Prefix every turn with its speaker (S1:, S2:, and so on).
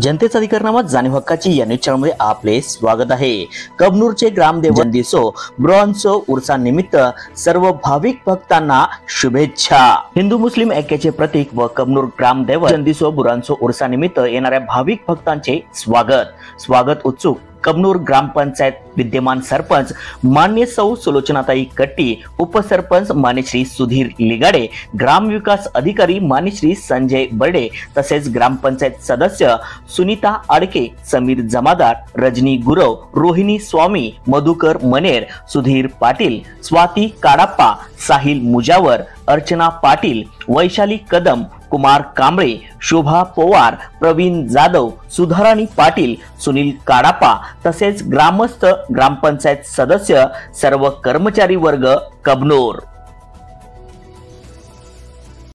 S1: जनतेचा अधिकारनामा जाणीव हक्काची या न्यूज चॅनलमध्ये आपले स्वागत आहे। कबनूरचे ग्रामदेव जंदिसो ब्रॉन्झो उर्सानिमित्त सर्व भाविक भक्तांना शुभेच्छा। हिंदू मुस्लिम ऐक्याचे प्रतीक व कबनूर ग्रामदेव जंदिसो ब्रॉन्झो उर्सानिमित्त येणाऱ्या भाविक भक्तांचे स्वागत उत्सुक कबनूर ग्रामपंचायत विद्यमान सरपंच मान्य सौ सुलोचनाताई कट्टी, उपसरपंच मान्य श्री सुधीर लिगाडे, ग्राम विकास अधिकारी मान्य श्री संजय बर्डे तसेच ग्रामपंचायत सदस्य सुनीता आडके, समीर जमादार, रजनी गुरव, रोहिणी स्वामी, मधुकर मनेर, सुधीर पाटील, स्वाती काडाप्पा, साहिल मुजावर, अर्चना पाटील, वैशाली कदम, कुमार कांबळे, शोभा पवार, प्रवीण जाधव, सुधाराणी पाटील, सुनील काडाप्पा तसेच ग्रामस्थ, ग्रामपंचायत सदस्य, सर्व कर्मचारी वर्ग कबनूर।